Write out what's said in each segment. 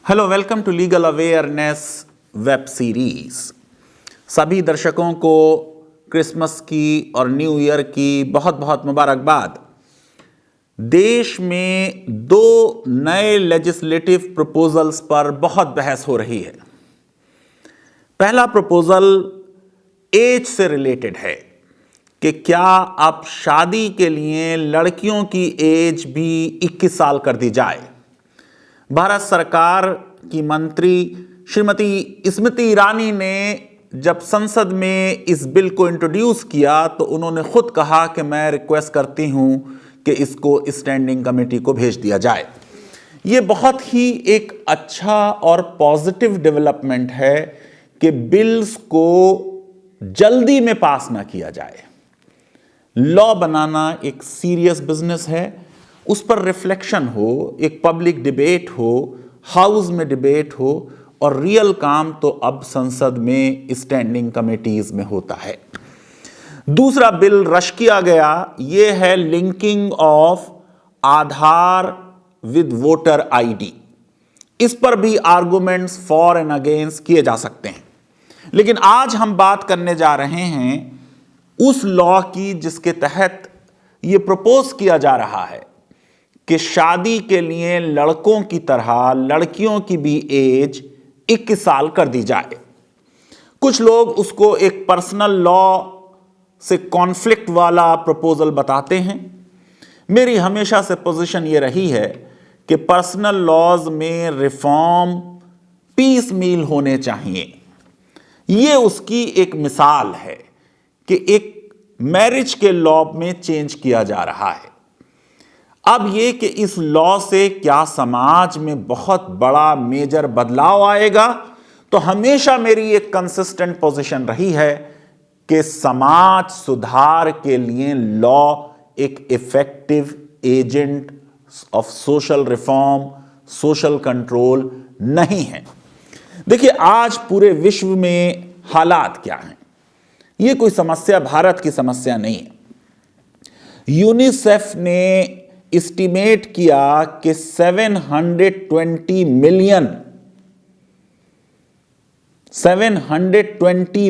Hello, welcome to legal awareness web series. सभी दर्शकों को क्रिसमस की और न्यू ईयर की बहुत बहुत मुबारकबाद। देश में दो नए लेजिस्लेटिव प्रपोजल्स पर बहुत बहस हो रही है। पहला प्रपोजल एज से रिलेटेड है कि क्या अब शादी के लिए लड़कियों की एज भी 21 साल कर दी जाए। भारत सरकार की मंत्री श्रीमती स्मृति ईरानी ने जब संसद में इस बिल को इंट्रोड्यूस किया तो उन्होंने खुद कहा कि मैं रिक्वेस्ट करती हूं कि इसको स्टैंडिंग कमेटी को भेज दिया जाए। ये बहुत ही एक अच्छा और पॉजिटिव डेवलपमेंट है कि बिल्स को जल्दी में पास ना किया जाए। लॉ बनाना एक सीरियस बिजनेस है, उस पर रिफ्लेक्शन हो, एक पब्लिक डिबेट हो, हाउस में डिबेट हो, और रियल काम तो अब संसद में स्टैंडिंग कमेटीज में होता है। दूसरा बिल रश किया गया, यह है linking of Aadhaar with voter ID. इस पर भी आर्गुमेंट्स फॉर एंड अगेंस्ट किए जा सकते हैं, लेकिन आज हम बात करने जा रहे हैं उस लॉ की जिसके तहत यह प्रपोज किया जा रहा है कि शादी के लिए लड़कों की तरह लड़कियों की भी एज 21 साल कर दी जाए। कुछ लोग उसको एक पर्सनल लॉ से कॉन्फ्लिक्ट वाला प्रपोजल बताते हैं। मेरी हमेशा से पोजीशन ये रही है कि पर्सनल लॉज में रिफॉर्म पीस मील होने चाहिए। ये उसकी एक मिसाल है कि एक मैरिज के लॉ में चेंज किया जा रहा है। अब यह कि इस लॉ से क्या समाज में बहुत बड़ा मेजर बदलाव आएगा, तो हमेशा मेरी एक कंसिस्टेंट पोजीशन रही है कि समाज सुधार के लिए लॉ एक effective agent of social reform, social control नहीं है। देखिए, आज पूरे विश्व में हालात क्या हैं। यह कोई समस्या भारत की समस्या नहीं है। यूनिसेफ ने एस्टिमेट किया कि 720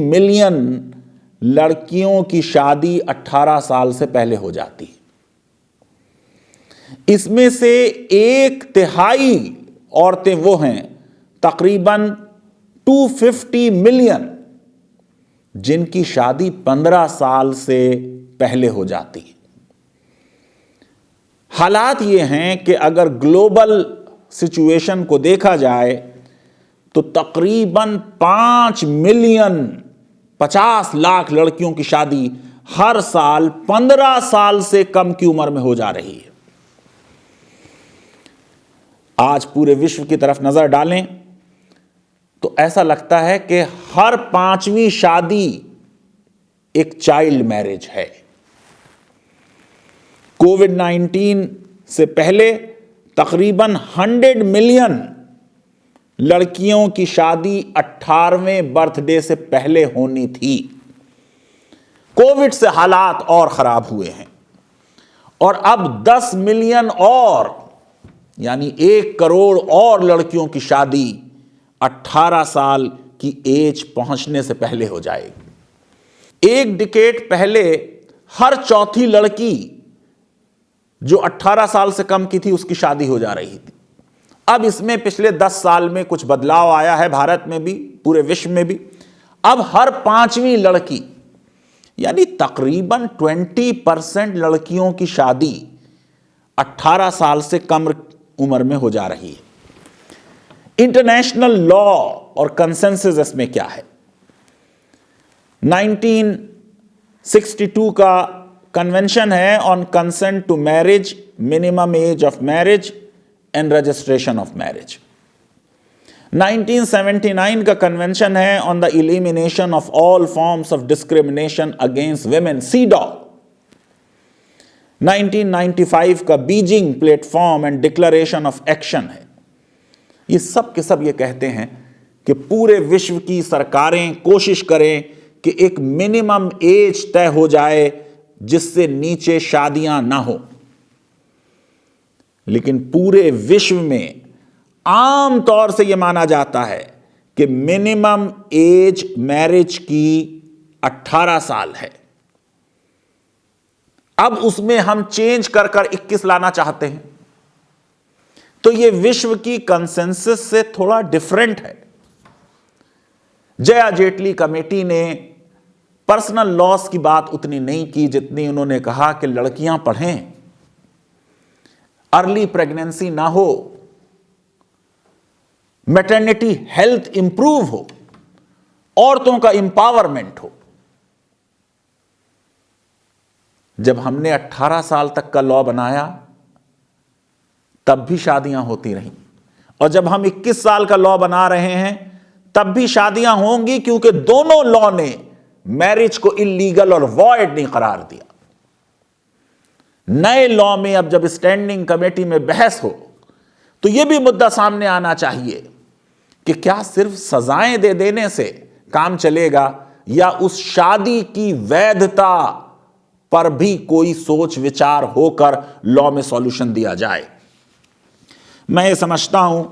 मिलियन लड़कियों की शादी 18 साल से पहले हो जाती है। इसमें से 1/3 औरतें वो हैं, तकरीबन 250 मिलियन, जिनकी शादी 15 साल से पहले हो जाती है। हालात ये हैं कि अगर ग्लोबल सिचुएशन को देखा जाए तो तकरीबन 5 मिलियन 50 लाख लड़कियों की शादी हर साल 15 साल से कम की उम्र में हो जा रही है। आज पूरे विश्व की तरफ नजर डालें तो ऐसा लगता है कि हर 5वीं शादी एक चाइल्ड मैरिज है। कोविड-19 से पहले तकरीबन 100 मिलियन लड़कियों की शादी 18वें बर्थडे से पहले होनी थी। कोविड से हालात और खराब हुए हैं और अब 10 मिलियन और, यानी 1 करोड़ और लड़कियों की शादी 18 साल की एज पहुंचने से पहले हो जाएगी। एक डिकेड पहले हर चौथी लड़की जो 18 साल से कम की थी उसकी शादी हो जा रही थी। अब इसमें पिछले 10 साल में कुछ बदलाव आया है, भारत में भी, पूरे विश्व में भी। अब हर 5वीं लड़की, यानी तकरीबन 20% लड़कियों की शादी 18 साल से कम उम्र में हो जा रही है। इंटरनेशनल लॉ और कंसेंसस इसमें क्या है? 1962 का कन्वेंशन है on consent to marriage, minimum age of marriage and registration of marriage. 1979 का कन्वेंशन है on the elimination of all forms of discrimination against women, CEDAW. 1995 का Beijing platform and declaration of action है। ये सब के सब ये कहते हैं कि पूरे विश्व की सरकारें कोशिश करें कि एक मिनिमम एज तय हो जाए जिससे नीचे शादियां ना हो। लेकिन पूरे विश्व में आम तौर से यह माना जाता है कि मिनिमम एज मैरिज की 18 साल है। अब उसमें हम चेंज कर 21 लाना चाहते हैं, तो यह विश्व की कंसेंसस से थोड़ा डिफरेंट है। जया जेटली कमेटी ने पर्सनल लॉस की बात उतनी नहीं की जितनी उन्होंने कहा कि लड़कियां पढ़ें, अर्ली प्रेगनेंसी ना हो, मैटरनिटी हेल्थ इंप्रूव हो, औरतों का इंपावरमेंट हो। जब हमने 18 साल तक का लॉ बनाया तब भी शादियां होती रहीं, और जब हम 21 साल का लॉ बना रहे हैं तब भी शादियां होंगी, क्योंकि दोनों लॉ ने मैरिज को इल्लीगल और वॉइड नहीं करार दिया। नए लॉ में अब जब स्टैंडिंग कमेटी में बहस हो तो यह भी मुद्दा सामने आना चाहिए कि क्या सिर्फ सजाएं दे देने से काम चलेगा, या उस शादी की वैधता पर भी कोई सोच विचार होकर लॉ में सॉल्यूशन दिया जाए। मैं ये समझता हूं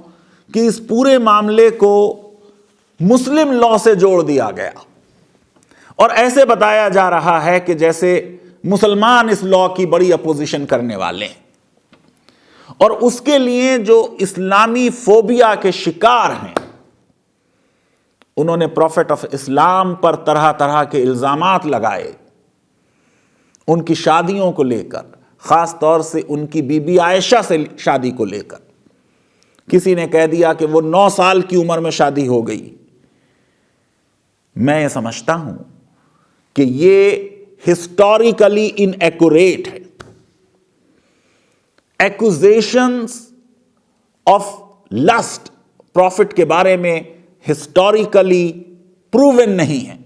कि इस पूरे मामले को मुस्लिम लॉ से जोड़ दिया गया और ऐसे बताया जा रहा है कि जैसे मुसलमान इस लॉ की बड़ी अपोजिशन करने वाले हैं, और उसके लिए जो इस्लामी फोबिया के शिकार हैं उन्होंने प्रॉफिट ऑफ इस्लाम पर तरह तरह के इल्जामात लगाए, उनकी शादियों को लेकर, खास तौर से उनकी बीबी आयशा से शादी को लेकर। किसी ने कह दिया कि वो 9 साल की उम्र में शादी हो गई। मैं ये समझता हूं कि ये हिस्टोरिकली इनएक्यूरेट है। एक्यूजेशंस ऑफ लस्ट प्रॉफिट के बारे में हिस्टोरिकली प्रूवन नहीं है।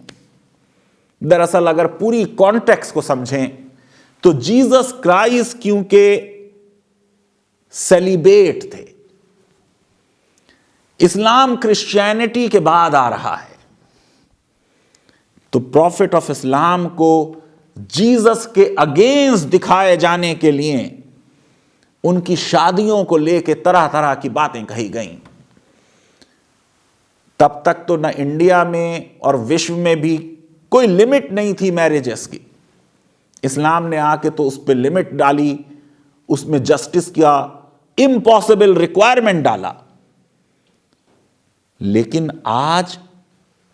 दरअसल अगर पूरी कॉन्टेक्स्ट को समझें तो जीसस क्राइस्ट क्योंकि सेलिब्रेट थे, इस्लाम क्रिश्चियनिटी के बाद आ रहा है, तो प्रॉफिट ऑफ इस्लाम को जीसस के अगेंस्ट दिखाए जाने के लिए उनकी शादियों को लेकर तरह तरह की बातें कही गईं। तब तक तो न इंडिया में और विश्व में भी कोई लिमिट नहीं थी मैरिजेस की। इस्लाम ने आके तो उस पर लिमिट डाली, उसमें जस्टिस का इम्पॉसिबल रिक्वायरमेंट डाला। लेकिन आज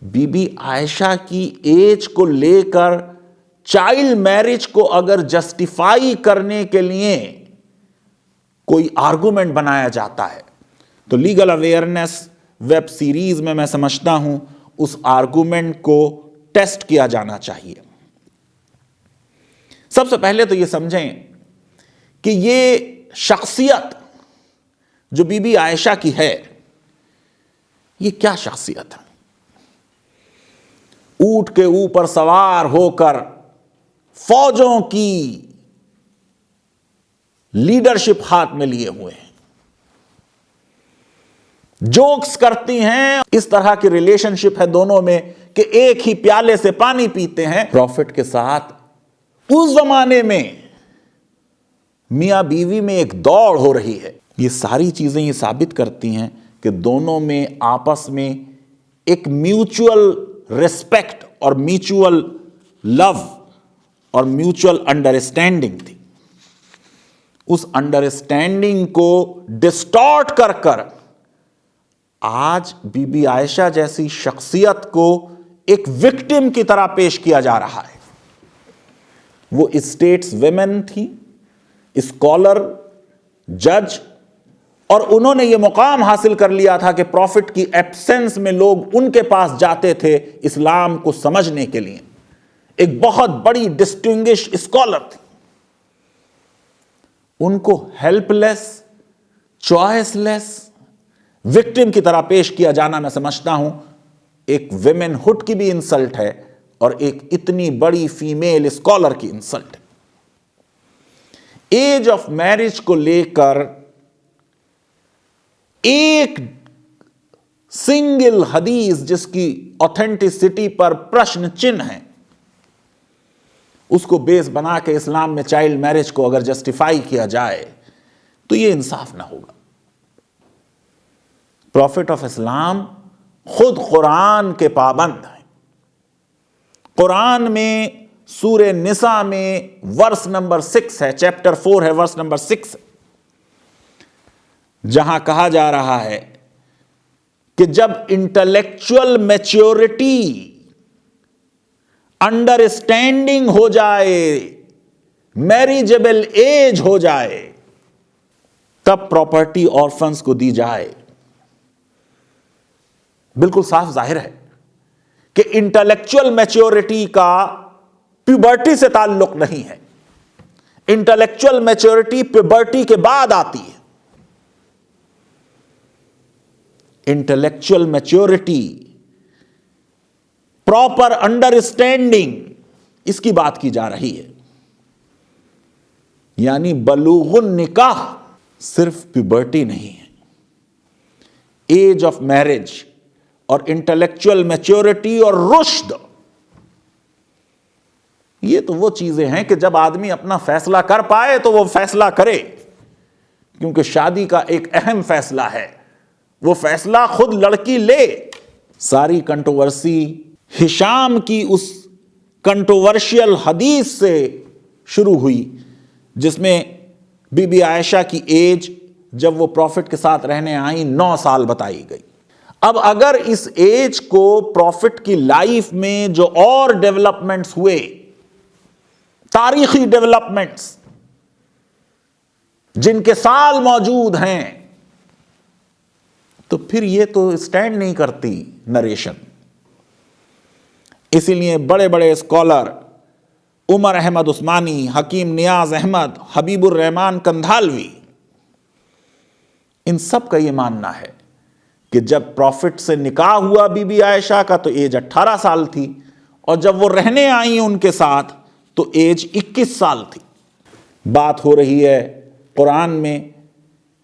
बीबी आयशा की एज को लेकर चाइल्ड मैरिज को अगर जस्टिफाई करने के लिए कोई आर्गुमेंट बनाया जाता है तो लीगल अवेयरनेस वेब सीरीज में मैं समझता हूं उस आर्गुमेंट को टेस्ट किया जाना चाहिए। सबसे पहले तो यह समझें कि यह शख्सियत जो बीबी आयशा की है, यह क्या शख्सियत है। ऊंट के ऊपर सवार होकर फौजों की लीडरशिप हाथ में लिए हुए हैं, जोक्स करती हैं। इस तरह की रिलेशनशिप है दोनों में कि एक ही प्याले से पानी पीते हैं। प्रॉफिट के साथ उस जमाने में मियां बीवी में एक दौड़ हो रही है। ये सारी चीजें ये साबित करती हैं कि दोनों में आपस में एक म्यूचुअल रिस्पेक्ट और म्यूचुअल लव और म्यूचुअल अंडरस्टैंडिंग थी। उस अंडरस्टैंडिंग को डिस्टॉर्ट कर कर आज बीबी आयशा जैसी शख्सियत को एक विक्टिम की तरह पेश किया जा रहा है। वो स्टेट्स विमेन थी, स्कॉलर, जज, और उन्होंने ये मुकाम हासिल कर लिया था कि प्रॉफिट की एब्सेंस में लोग उनके पास जाते थे इस्लाम को समझने के लिए। एक बहुत बड़ी डिस्टिंग्विश स्कॉलर थी। उनको हेल्पलेस, चॉइसलेस विक्टिम की तरह पेश किया जाना, मैं समझता हूं एक विमेनहुड की भी इंसल्ट है और एक इतनी बड़ी फीमेल स्कॉलर की इंसल्ट है। एज ऑफ मैरिज को लेकर एक सिंगल हदीस जिसकी ऑथेंटिसिटी पर प्रश्न चिन्ह है, उसको बेस बना के इस्लाम में चाइल्ड मैरिज को अगर जस्टिफाई किया जाए तो यह इंसाफ ना होगा। प्रॉफिट ऑफ इस्लाम खुद कुरान के पाबंद हैं। कुरान में सूरे निसा में वर्स नंबर 6 है, चैप्टर 4 है, वर्स नंबर 6, जहां कहा जा रहा है कि जब इंटेलेक्चुअल मैच्योरिटी, अंडरस्टैंडिंग हो जाए, मैरिजेबल एज हो जाए, तब प्रॉपर्टी ऑर्फन्स को दी जाए। बिल्कुल साफ जाहिर है कि इंटेलेक्चुअल मैच्योरिटी का प्यूबर्टी से ताल्लुक नहीं है। इंटेलेक्चुअल मैच्योरिटी प्यूबर्टी के बाद आती है। इंटेलेक्चुअल मैच्योरिटी, प्रॉपर अंडरस्टैंडिंग, इसकी बात की जा रही है। यानी बलूगुन निकाह सिर्फ प्यूबर्टी नहीं है, एज ऑफ मैरिज और इंटेलेक्चुअल मैच्योरिटी और रुश्द, ये तो वो चीजें हैं कि जब आदमी अपना फैसला कर पाए तो वो फैसला करे, क्योंकि शादी का एक अहम फैसला है, वो फैसला खुद लड़की ले। सारी कंट्रोवर्सी हिशाम की उस कंट्रोवर्शियल हदीस से शुरू हुई जिसमें बीबी आयशा की एज जब वो प्रॉफिट के साथ रहने आई 9 साल बताई गई। अब अगर इस एज को प्रॉफिट की लाइफ में जो और डेवलपमेंट्स हुए, तारीखी डेवलपमेंट्स जिनके साल मौजूद हैं, तो फिर ये तो स्टैंड नहीं करती नरेशन। इसीलिए बड़े बड़े स्कॉलर उमर अहमद उस्मानी, हकीम नियाज अहमद, हबीबुर रहमान कंधालवी, इन सब का ये मानना है कि जब प्रॉफिट से निकाह हुआ बीबी आयशा का तो एज 18 साल थी, और जब वो रहने आई उनके साथ तो एज 21 साल थी। बात हो रही है कुरान में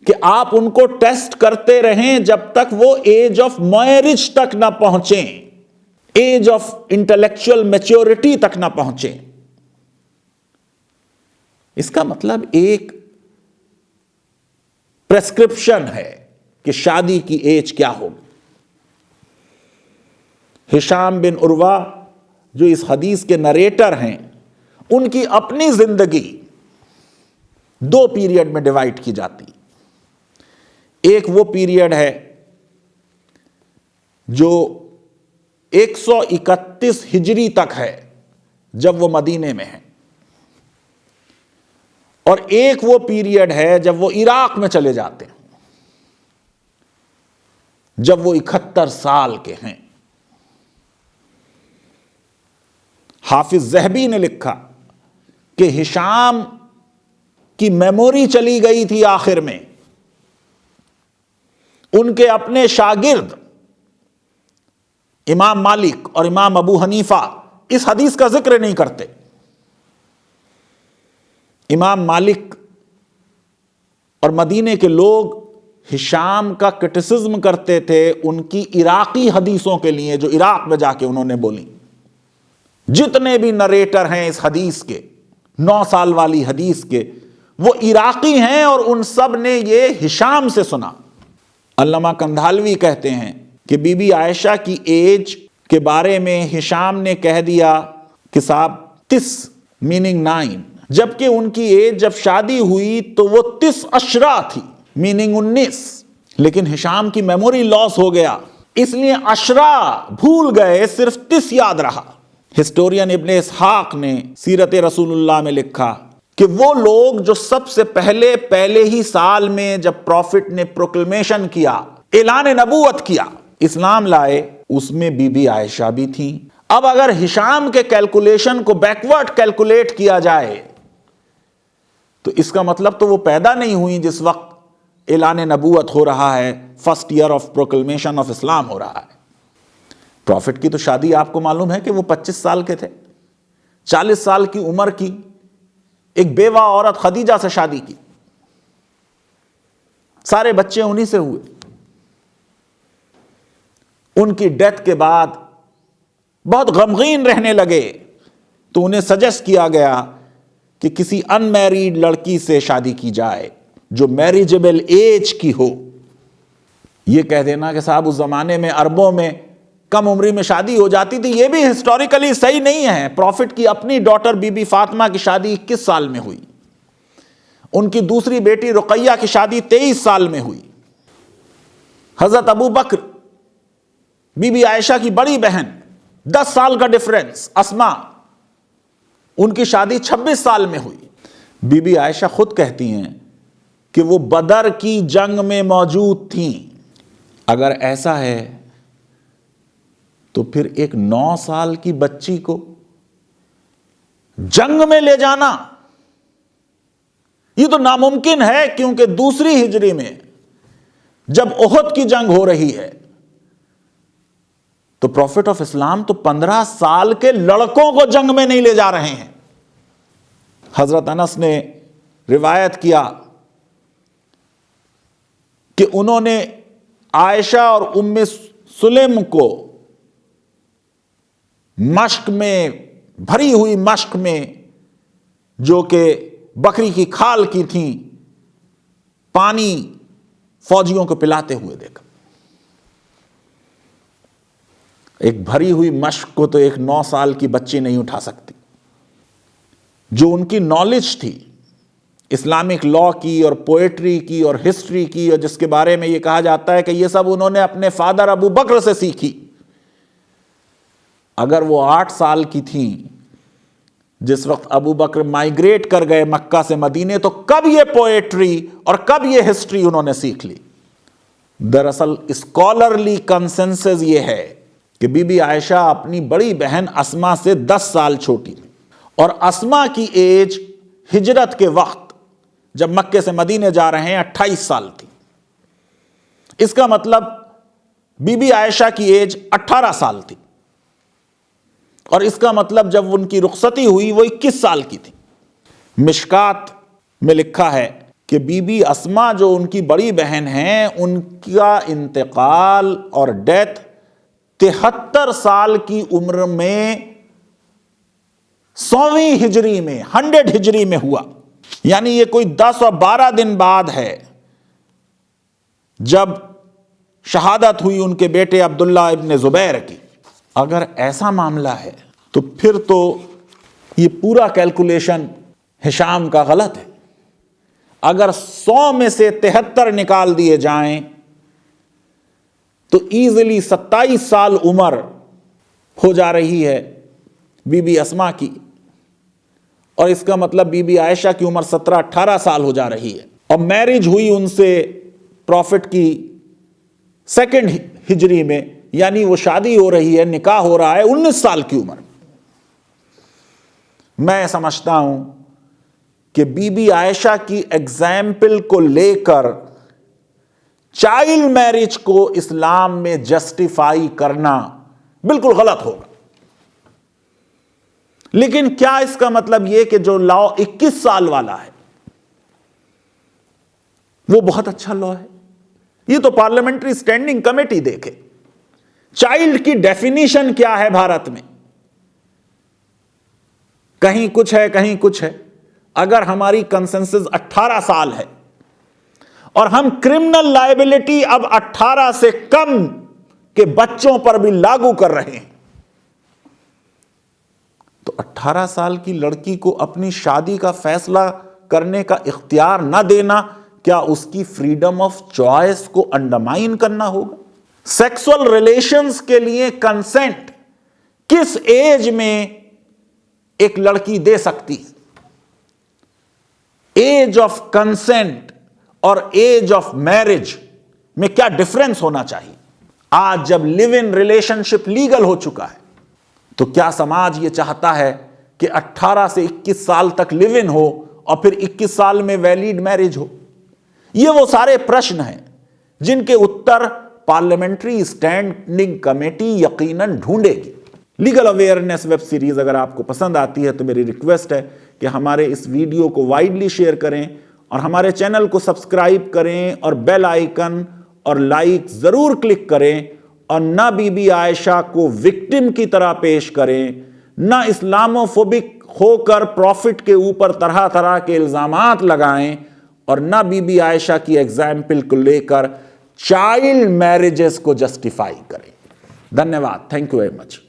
कि आप उनको टेस्ट करते रहें जब तक वो एज ऑफ मैरिज तक ना पहुंचे, एज ऑफ इंटेलेक्चुअल मैच्योरिटी तक ना पहुंचे। इसका मतलब एक प्रेस्क्रिप्शन है कि शादी की एज क्या होगी। हिशाम बिन उर्वा जो इस हदीस के नरेटर हैं, उनकी अपनी जिंदगी 2 पीरियड में डिवाइड की जाती। एक वो पीरियड है जो 131 हिजरी तक है जब वो मदीने में है, और एक वो पीरियड है जब वो इराक में चले जाते हैं, जब वो 71 साल के हैं। हाफिज ज़हबी ने लिखा कि हिशाम की मेमोरी चली गई थी आखिर में। उनके अपने शागिर्द इमाम मालिक और इमाम अबू हनीफा इस हदीस का जिक्र नहीं करते। इमाम मालिक और मदीने के लोग हिशाम का क्रिटिसिज्म करते थे उनकी इराकी हदीसों के लिए जो इराक में जाके उन्होंने बोली। जितने भी नरेटर हैं इस हदीस के, 9 साल वाली हदीस के, वो इराकी हैं और उन सब ने ये हिशाम से सुना। अल्लामा कंधालवी कहते हैं कि बीबी आयशा की एज के बारे में हिशाम ने कह दिया कि साहब 30 मीनिंग 9, जबकि उनकी एज जब शादी हुई तो वो 30 अशरा थी मीनिंग 19। लेकिन हिशाम की मेमोरी लॉस हो गया, इसलिए अशरा भूल गए, सिर्फ 30 याद रहा। हिस्टोरियन इब्ने इसहाक ने सीरत रसूलुल्लाह में लिखा कि वो लोग जो सबसे पहले ही साल में जब प्रॉफिट ने प्रोक्लेमेशन किया, ऐलान नबूवत किया, इस्लाम लाए, उसमें बीबी आयशा भी थी। अब अगर हिशाम के कैलकुलेशन को बैकवर्ड कैलकुलेट किया जाए तो इसका मतलब तो वो पैदा नहीं हुई जिस वक्त ऐलान नबूवत हो रहा है, first year of proclamation of Islam हो रहा है। प्रॉफिट की तो शादी आपको मालूम है कि वो 25 साल के थे, 40 साल की उम्र की एक बेवा औरत खदीजा से शादी की, सारे बच्चे उन्हीं से हुए। उनकी डेथ के बाद बहुत गमगीन रहने लगे तो उन्हें सजेस्ट किया गया कि किसी अनमैरिड लड़की से शादी की जाए जो मैरिजेबल एज की हो। ये कह देना कि साहब उस जमाने में अरबों में कम उम्र में शादी हो जाती थी, ये भी हिस्टोरिकली सही नहीं है। प्रॉफिट की अपनी डॉटर बीबी फातिमा की शादी 21 साल में हुई, उनकी दूसरी बेटी रुकैया की शादी 23 साल में हुई। हजरत अबू बकर, बीबी आयशा की बड़ी बहन, 10 साल का डिफरेंस, अस्मा, उनकी शादी 26 साल में हुई। बीबी आयशा खुद कहती हैं कि वो बदर की जंग में मौजूद थीं। अगर ऐसा है तो फिर एक 9 साल की बच्ची को जंग में ले जाना ये तो नामुमकिन है, क्योंकि दूसरी हिजरी में जब ओहद की जंग हो रही है तो प्रॉफिट ऑफ इस्लाम तो 15 साल के लड़कों को जंग में नहीं ले जा रहे हैं। हजरत अनस ने रिवायत किया कि उन्होंने आयशा और उम्मे सुलेम को मश्क में, भरी हुई मश्क में, जो कि बकरी की खाल की थी, पानी फौजियों को पिलाते हुए देखा। एक भरी हुई मश्क को तो एक 9 साल की बच्ची नहीं उठा सकती। जो उनकी नॉलेज थी इस्लामिक लॉ की और पोएट्री की और हिस्ट्री की, और जिसके बारे में यह कहा जाता है कि यह सब उन्होंने अपने फादर अबू बकर से सीखी, अगर वो 8 साल की थी जिस वक्त अबू बकर माइग्रेट कर गए मक्का से मदीने, तो कब ये पोएट्री और कब ये हिस्ट्री उन्होंने सीख ली? दरअसल स्कॉलरली कंसेंसस ये है कि बीबी आयशा अपनी बड़ी बहन अस्मा से 10 साल छोटी थी, और अस्मा की एज हिजरत के वक्त जब मक्के से मदीने जा रहे हैं 28 साल थी। इसका मतलब बीबी आयशा की एज 18 साल थी, और इसका मतलब जब उनकी रुखसती हुई वो 21 साल की थी। मिशकात में लिखा है कि बीबी अस्मा जो उनकी बड़ी बहन हैं, उनका इंतकाल और डेथ 73 साल की उम्र में 100वीं हिजरी में, 100 हिजरी में हुआ। यानी ये कोई 10 और 12 दिन बाद है जब शहादत हुई उनके बेटे अब्दुल्ला इब्न जुबैर की। अगर ऐसा मामला है तो फिर तो ये पूरा कैलकुलेशन हिशाम का गलत है। अगर 100 में से 73 निकाल दिए जाएं तो ईजिली 27 साल उम्र हो जा रही है बीबी अस्मा की, और इसका मतलब बीबी आयशा की उम्र 17-18 साल हो जा रही है। और मैरिज हुई उनसे प्रॉफिट की 2nd हिजरी में, यानी वो शादी हो रही है, निकाह हो रहा है 19 साल की उम्र। मैं समझता हूं कि बीबी आयशा की एग्जाम्पल को लेकर चाइल्ड मैरिज को इस्लाम में जस्टिफाई करना बिल्कुल गलत होगा। लेकिन क्या इसका मतलब यह कि जो लॉ 21 साल वाला है वो बहुत अच्छा लॉ है? ये तो पार्लियामेंट्री स्टैंडिंग कमेटी देखे चाइल्ड की डेफिनेशन क्या है भारत में। कहीं कुछ है, कहीं कुछ है। अगर हमारी कंसेंसस 18 साल है और हम क्रिमिनल लायबिलिटी अब 18 से कम के बच्चों पर भी लागू कर रहे हैं, तो 18 साल की लड़की को अपनी शादी का फैसला करने का इख्तियार ना देना, क्या उसकी फ्रीडम ऑफ चॉइस को अंडरमाइन करना होगा? सेक्सुअल रिलेशंस के लिए कंसेंट किस एज में एक लड़की दे सकती? एज ऑफ कंसेंट और एज ऑफ मैरिज में क्या डिफरेंस होना चाहिए? आज जब लिव इन रिलेशनशिप लीगल हो चुका है, तो क्या समाज यह चाहता है कि 18 से 21 साल तक लिव इन हो और फिर 21 साल में वैलिड मैरिज हो? ये वो सारे प्रश्न हैं जिनके उत्तर पार्लियामेंट्री स्टैंडिंग कमेटी यकीनन ढूंढेगी। लीगल अवेयरनेस वेब सीरीज अगर आपको पसंद आती है तो मेरी रिक्वेस्ट है कि हमारे इस वीडियो को वाइडली शेयर करें और हमारे चैनल को सब्सक्राइब करें और बेल आइकन और लाइक जरूर क्लिक करें, और ना बीबी आयशा को विक्टिम की तरह पेश करें, ना इस्लामोफोबिक होकर प्रॉफिट के ऊपर तरह तरह के इल्जामात लगाएं, और ना बीबी आयशा की एग्जाम्पल को लेकर चाइल्ड मैरिजेस को जस्टिफाई करें। धन्यवाद, थैंक यू वेरी मच।